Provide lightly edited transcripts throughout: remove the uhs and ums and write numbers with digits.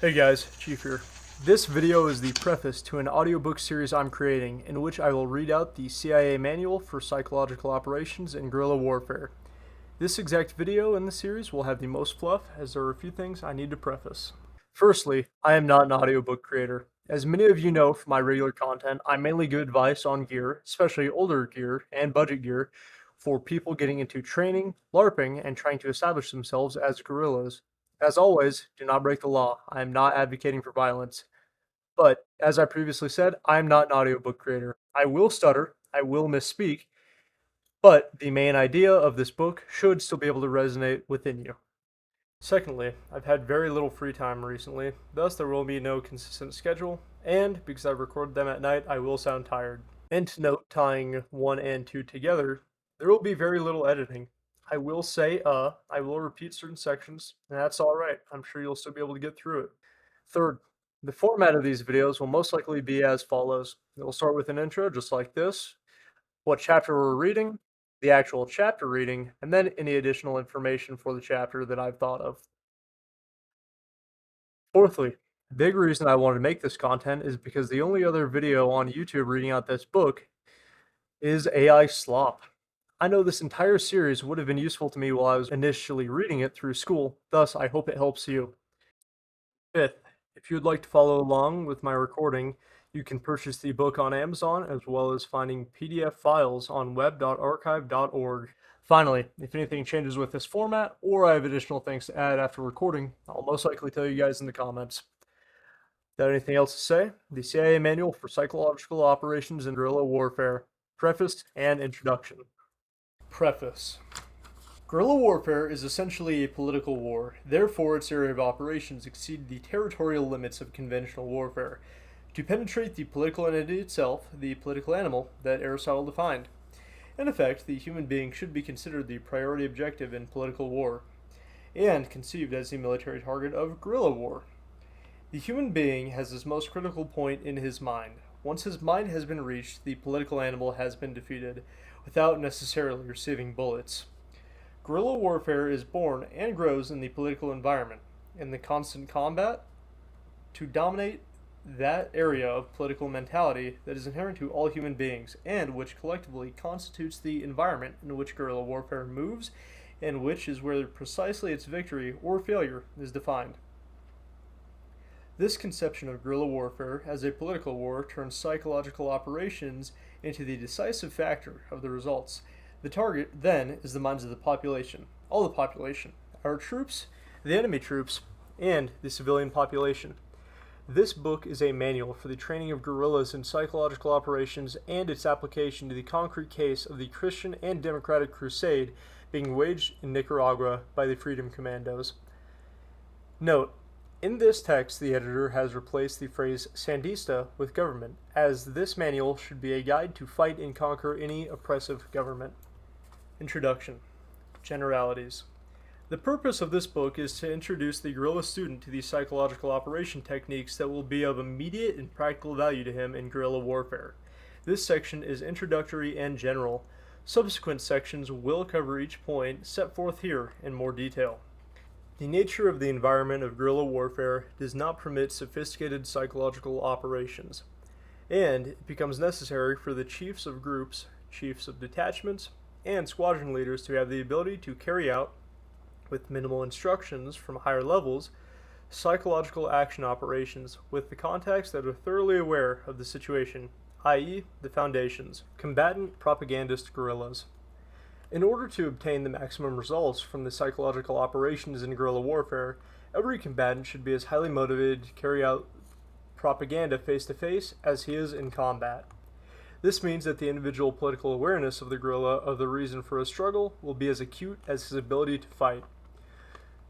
Hey guys, Chief here. This video is the preface to an audiobook series I'm creating in which I will read out the CIA Manual for Psychological Operations in Guerrilla Warfare. This exact video in the series will have the most fluff as there are a few things I need to preface. Firstly, I am not an audiobook creator. As many of you know from my regular content, I mainly give advice on gear, especially older gear and budget gear, for people getting into training, LARPing, and trying to establish themselves as guerrillas. As always, do not break the law. I am not advocating for violence. But, as I previously said, I am not an audiobook creator. I will stutter, I will misspeak, but the main idea of this book should still be able to resonate within you. Secondly, I've had very little free time recently, thus there will be no consistent schedule, and because I've recorded them at night, I will sound tired. And to note, tying 1 and 2 together, there will be very little editing. I will say, I will repeat certain sections, and that's alright. I'm sure you'll still be able to get through it. Third, the format of these videos will most likely be as follows. It will start with an intro, just like this, what chapter we're reading, the actual chapter reading, and then any additional information for the chapter that I've thought of. Fourthly, the big reason I wanted to make this content is because the only other video on YouTube reading out this book is AI slop. I know this entire series would have been useful to me while I was initially reading it through school, thus I hope it helps you. Fifth, if you would like to follow along with my recording, you can purchase the book on Amazon as well as finding PDF files on web.archive.org. Finally, if anything changes with this format or I have additional things to add after recording, I'll most likely tell you guys in the comments. Without anything else to say, the CIA Manual for Psychological Operations in Guerrilla Warfare, Preface and Introduction. Preface. Guerrilla warfare is essentially a political war, therefore its area of operations exceed the territorial limits of conventional warfare. To penetrate the political entity itself, the political animal that Aristotle defined. In effect, the human being should be considered the priority objective in political war, and conceived as the military target of guerrilla war. The human being has his most critical point in his mind. Once his mind has been reached, the political animal has been defeated, without necessarily receiving bullets. Guerrilla warfare is born and grows in the political environment, in the constant combat to dominate that area of political mentality that is inherent to all human beings and which collectively constitutes the environment in which guerrilla warfare moves and which is where precisely its victory or failure is defined. This conception of guerrilla warfare as a political war turns psychological operations into the decisive factor of the results. The target, then, is the minds of the population, all the population, our troops, the enemy troops, and the civilian population. This book is a manual for the training of guerrillas in psychological operations and its application to the concrete case of the Christian and democratic crusade being waged in Nicaragua by the Freedom Commandos. Note, in this text, the editor has replaced the phrase Sandista with government, as this manual should be a guide to fight and conquer any oppressive government. Introduction. Generalities. The purpose of this book is to introduce the guerrilla student to the psychological operation techniques that will be of immediate and practical value to him in guerrilla warfare. This section is introductory and general. Subsequent sections will cover each point set forth here in more detail. The nature of the environment of guerrilla warfare does not permit sophisticated psychological operations, and it becomes necessary for the chiefs of groups, chiefs of detachments, and squadron leaders to have the ability to carry out, with minimal instructions from higher levels, psychological action operations with the contacts that are thoroughly aware of the situation, i.e., the foundations, combatant propagandist guerrillas. In order to obtain the maximum results from the psychological operations in guerrilla warfare, every combatant should be as highly motivated to carry out propaganda face to face as he is in combat. This means that the individual political awareness of the guerrilla of the reason for a struggle will be as acute as his ability to fight.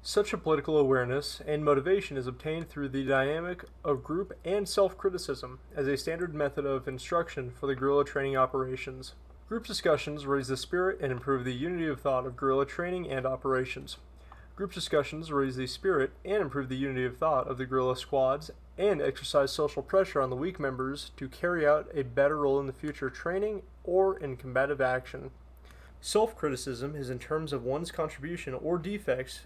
Such a political awareness and motivation is obtained through the dynamic of group and self-criticism as a standard method of instruction for the guerrilla training operations. Group discussions raise the spirit and improve the unity of thought of guerrilla training and operations. Group discussions raise the spirit and improve the unity of thought of the guerrilla squads and exercise social pressure on the weak members to carry out a better role in the future training or in combative action. Self-criticism is in terms of one's contribution or defects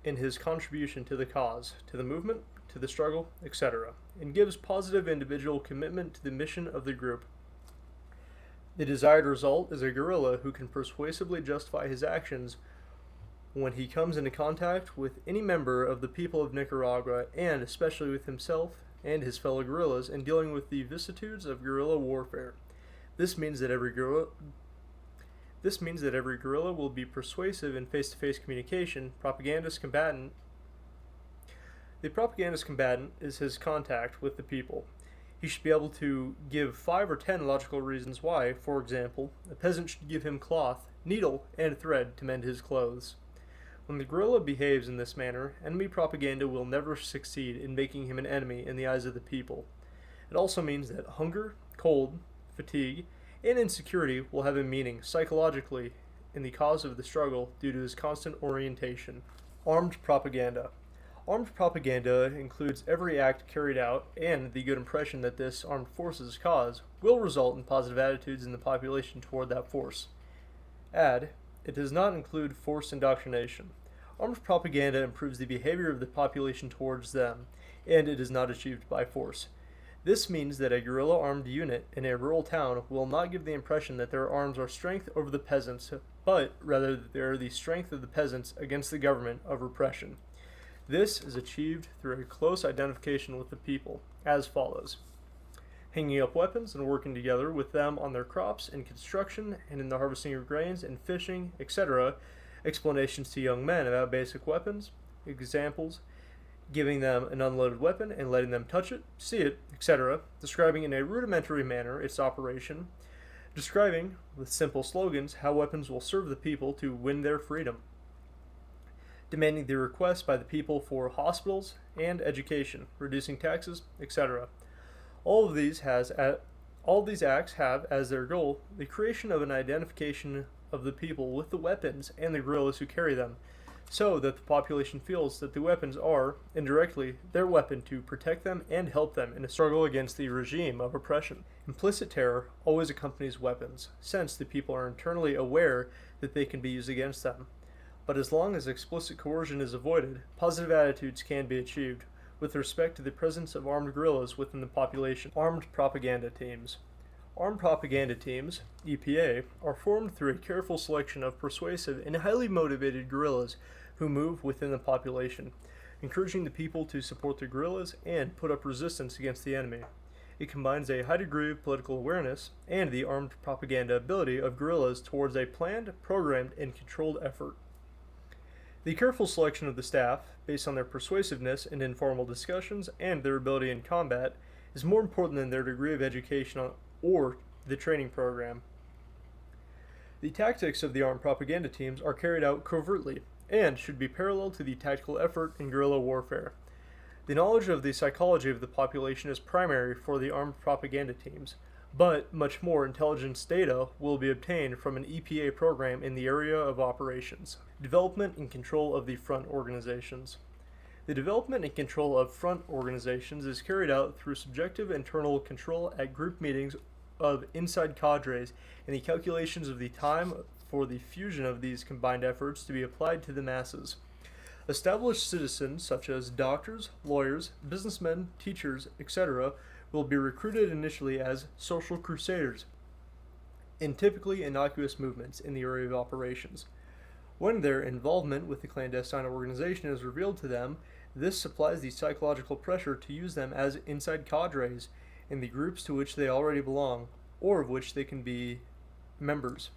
in his contribution to the cause, to the movement, to the struggle, etc., and gives positive individual commitment to the mission of the group. The desired result is a guerrilla who can persuasively justify his actions when he comes into contact with any member of the people of Nicaragua, and especially with himself and his fellow guerrillas, in dealing with the vicissitudes of guerrilla warfare. This means that every guerrilla will be persuasive in face-to-face communication. The propagandist combatant is his contact with the people. He should be able to give 5 or 10 logical reasons why, for example, a peasant should give him cloth, needle, and thread to mend his clothes. When the guerrilla behaves in this manner, enemy propaganda will never succeed in making him an enemy in the eyes of the people. It also means that hunger, cold, fatigue, and insecurity will have a meaning psychologically in the cause of the struggle due to his constant orientation. Armed propaganda. Armed propaganda includes every act carried out, and the good impression that this armed forces cause will result in positive attitudes in the population toward that force. Add, it does not include forced indoctrination. Armed propaganda improves the behavior of the population towards them, and it is not achieved by force. This means that a guerrilla armed unit in a rural town will not give the impression that their arms are strength over the peasants, but rather that they are the strength of the peasants against the government of repression. This is achieved through a close identification with the people, as follows: hanging up weapons and working together with them on their crops, in construction, and in the harvesting of grains and fishing, etc., explanations to young men about basic weapons, examples, giving them an unloaded weapon and letting them touch it, see it, etc., describing in a rudimentary manner its operation, describing, with simple slogans, how weapons will serve the people to win their freedom, demanding the request by the people for hospitals and education, reducing taxes, etc. All of these acts have as their goal the creation of an identification of the people with the weapons and the guerrillas who carry them, so that the population feels that the weapons are, indirectly, their weapon to protect them and help them in a struggle against the regime of oppression. Implicit terror always accompanies weapons, since the people are internally aware that they can be used against them. But as long as explicit coercion is avoided, positive attitudes can be achieved with respect to the presence of armed guerrillas within the population. Armed propaganda teams. Armed propaganda teams, EPA, are formed through a careful selection of persuasive and highly motivated guerrillas who move within the population, encouraging the people to support the guerrillas and put up resistance against the enemy. It combines a high degree of political awareness and the armed propaganda ability of guerrillas towards a planned, programmed, and controlled effort. The careful selection of the staff, based on their persuasiveness in informal discussions and their ability in combat, is more important than their degree of education or the training program. The tactics of the armed propaganda teams are carried out covertly and should be parallel to the tactical effort in guerrilla warfare. The knowledge of the psychology of the population is primary for the armed propaganda teams, but much more intelligence data will be obtained from an EPA program in the area of operations. Development and control of the front organizations. The development and control of front organizations is carried out through subjective internal control at group meetings of inside cadres and the calculations of the time for the fusion of these combined efforts to be applied to the masses. Established citizens such as doctors, lawyers, businessmen, teachers, etc. will be recruited initially as social crusaders in typically innocuous movements in the area of operations. When their involvement with the clandestine organization is revealed to them, this supplies the psychological pressure to use them as inside cadres in the groups to which they already belong, or of which they can be members.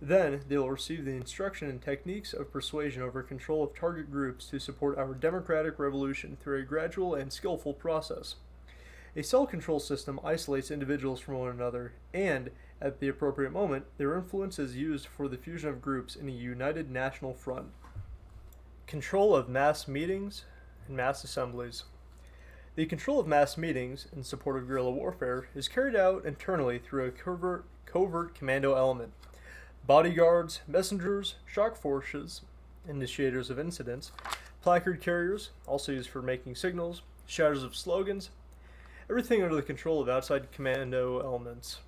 Then they will receive the instruction and techniques of persuasion over control of target groups to support our democratic revolution through a gradual and skillful process. A cell control system isolates individuals from one another, and, at the appropriate moment, their influence is used for the fusion of groups in a united national front. Control of mass meetings and mass assemblies. The control of mass meetings in support of guerrilla warfare is carried out internally through a covert commando element. Bodyguards, messengers, shock forces, initiators of incidents, placard carriers, also used for making signals, shouters of slogans, everything under the control of outside commando elements.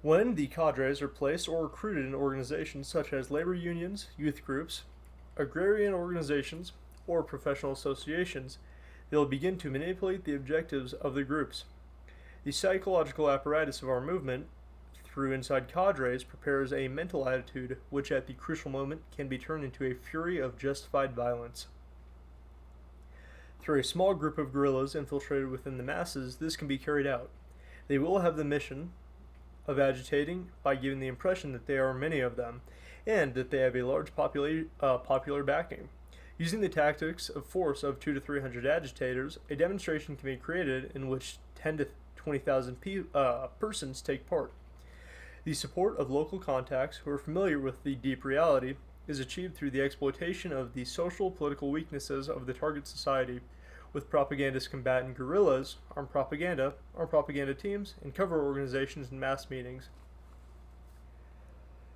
When the cadres are placed or recruited in organizations such as labor unions, youth groups, agrarian organizations or professional associations, they will begin to manipulate the objectives of the groups. The psychological apparatus of our movement, through inside cadres, prepares a mental attitude which at the crucial moment can be turned into a fury of justified violence. Through a small group of guerrillas infiltrated within the masses, this can be carried out. They will have the mission of agitating by giving the impression that there are many of them, and that they have a large popular backing. Using the tactics of force of 200 to 300 agitators, a demonstration can be created in which 10 to 20,000 persons take part. The support of local contacts who are familiar with the deep reality is achieved through the exploitation of the social political weaknesses of the target society, with propagandist combatant guerrillas, armed propaganda teams, and cover organizations and mass meetings.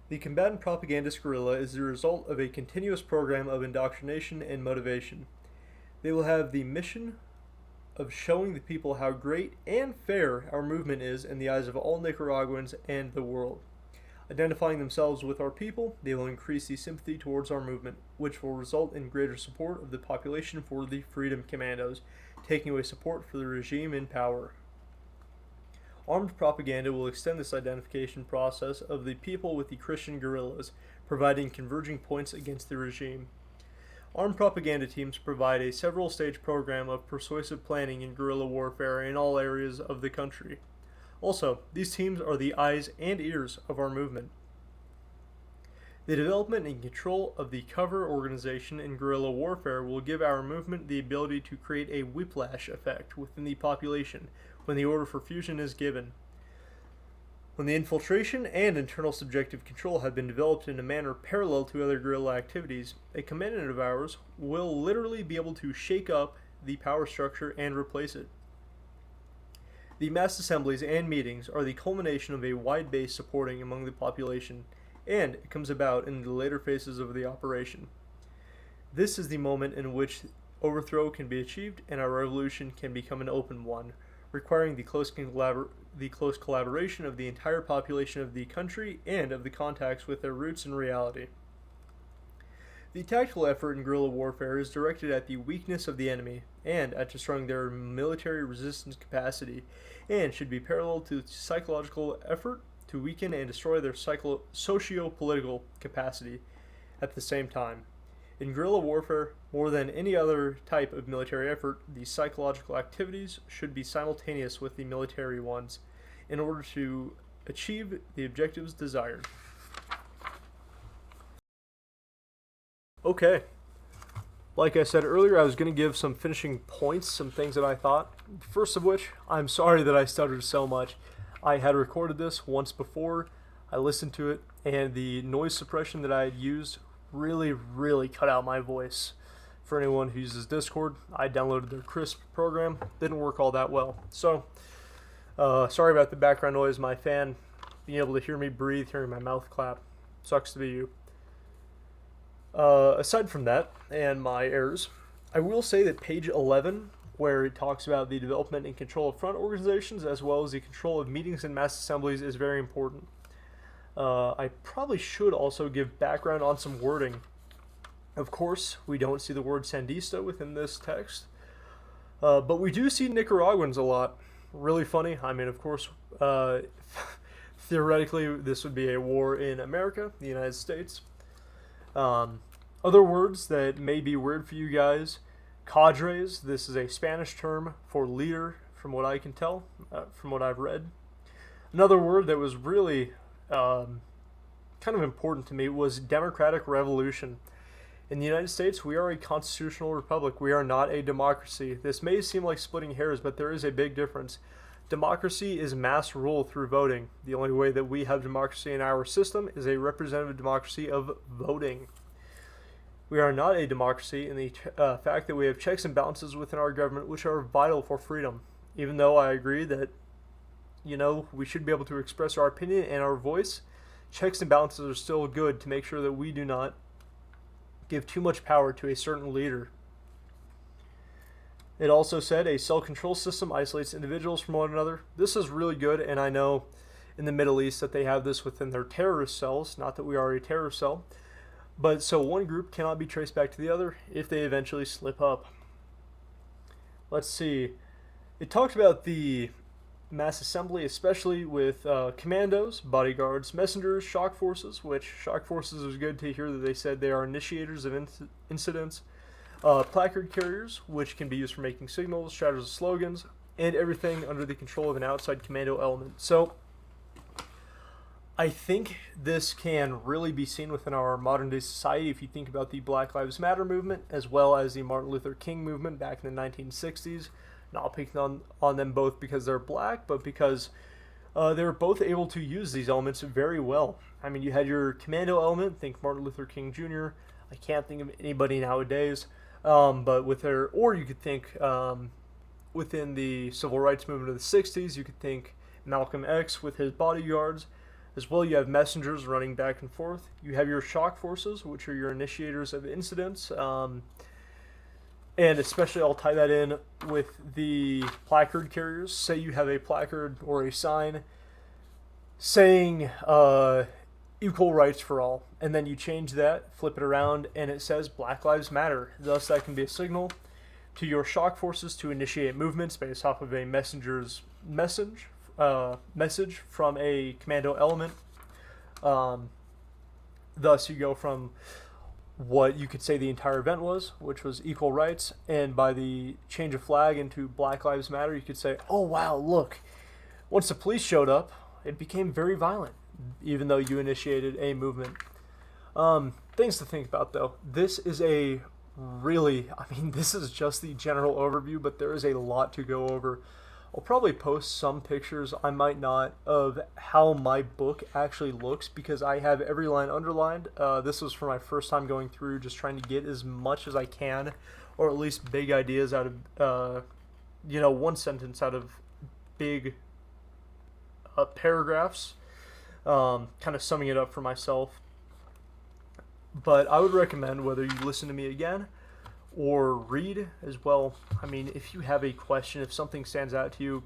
The combatant propagandist guerrilla is the result of a continuous program of indoctrination and motivation. They will have the mission of showing the people how great and fair our movement is in the eyes of all Nicaraguans and the world. Identifying themselves with our people, they will increase the sympathy towards our movement, which will result in greater support of the population for the Freedom Commandos, taking away support for the regime in power. Armed propaganda will extend this identification process of the people with the Christian guerrillas, providing converging points against the regime. Armed propaganda teams provide a several-stage program of persuasive planning in guerrilla warfare in all areas of the country. Also, these teams are the eyes and ears of our movement. The development and control of the cover organization in guerrilla warfare will give our movement the ability to create a whiplash effect within the population when the order for fusion is given. When the infiltration and internal subjective control have been developed in a manner parallel to other guerrilla activities, a commandant of ours will literally be able to shake up the power structure and replace it. The mass assemblies and meetings are the culmination of a wide-based supporting among the population, and it comes about in the later phases of the operation. This is the moment in which overthrow can be achieved and our revolution can become an open one, requiring the close collaboration of the entire population of the country and of the contacts with their roots in reality. The tactical effort in guerrilla warfare is directed at the weakness of the enemy and at destroying their military resistance capacity, and should be parallel to the psychological effort to weaken and destroy their socio-political capacity at the same time. In guerrilla warfare, more than any other type of military effort, the psychological activities should be simultaneous with the military ones in order to achieve the objectives desired. Okay. Like I said earlier, I was going to give some finishing points, some things that I thought. First of which, I'm sorry that I stuttered so much. I had recorded this once before, I listened to it, and the noise suppression that I had used really cut out my voice. For anyone who uses Discord, I downloaded their Crisp program. Didn't work all that well. So, sorry about the background noise. My fan being able to hear me breathe, hearing my mouth clap. Sucks to be you. Aside from that, and my errors, I will say that page 11, where it talks about the development and control of front organizations, as well as the control of meetings and mass assemblies, is very important. I probably should also give background on some wording. Of course, we don't see the word Sandista within this text, but we do see Nicaraguans a lot. Really funny. I mean, of course, theoretically, this would be a war in America, the United States. Other words that may be weird for you guys: cadres. This is a Spanish term for leader, from what I can tell, from what I've read. Another word that was really kind of important to me was democratic revolution. In the United States, we are a constitutional republic. We are not a democracy. This may seem like splitting hairs, but there is a big difference. Democracy is mass rule through voting. The only way that we have democracy in our system is a representative democracy of voting. We are not a democracy in the fact that we have checks and balances within our government, which are vital for freedom. Even though I agree that, we should be able to express our opinion and our voice, checks and balances are still good to make sure that we do not give too much power to a certain leader. It also said a cell control system isolates individuals from one another. This is really good, and I know in the Middle East that they have this within their terrorist cells. Not that we are a terror cell, But so one group cannot be traced back to the other if they eventually slip up. Let's see. It talked about the mass assembly, especially with commandos, bodyguards, messengers, shock forces, which shock forces was good to hear that they said they are initiators of incidents, placard carriers, which can be used for making signals, shatters of slogans, and everything under the control of an outside commando element. So I think this can really be seen within our modern day society if you think about the Black Lives Matter movement as well as the Martin Luther King movement back in the 1960s. Not picking on them both because they're black, but because they were both able to use these elements very well. I mean, you had your commando element, think Martin Luther King Jr. I can't think of anybody nowadays, but with their, or you could think within the civil rights movement of the 60s, you could think Malcolm X with his bodyguards. As well, you have messengers running back and forth. You have your shock forces, which are your initiators of incidents. And especially, I'll tie that in with the placard carriers. Say you have a placard or a sign saying equal rights for all. And then you change that, flip it around, and it says Black Lives Matter. Thus, that can be a signal to your shock forces to initiate movements based off of a messenger's message from a commando element. Thus, you go from what you could say the entire event was, which was equal rights, and by the change of flag into Black Lives Matter, you could say, oh wow, look, once the police showed up, it became very violent, even though you initiated a movement. Things to think about, though. This is a really, this is just the general overview, but there is a lot to go over. I'll probably post some pictures, I might not, of how my book actually looks because I have every line underlined. This was for my first time going through, just trying to get as much as I can, or at least big ideas out of, one sentence out of big paragraphs, kind of summing it up for myself. But I would recommend whether you listen to me again or read as well. If you have a question, if something stands out to you,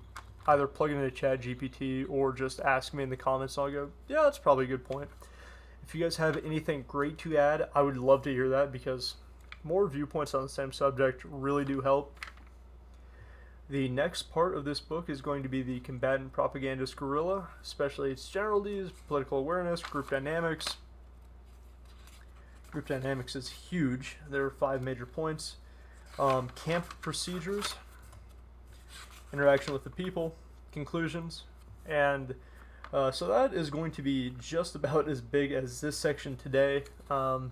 either plug it into ChatGPT or just ask me in the comments and I'll go, yeah, that's probably a good point. If you guys have anything great to add, I would love to hear that because more viewpoints on the same subject really do help. The next part of this book is going to be the combatant propagandist guerrilla, especially its generalities, political awareness, group dynamics. Group dynamics is huge. There are 5 major points. Camp procedures, interaction with the people, conclusions, and so that is going to be just about as big as this section today. But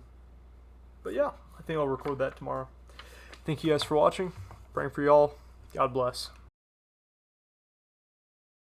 yeah, I think I'll record that tomorrow. Thank you guys for watching. Praying for y'all. God bless.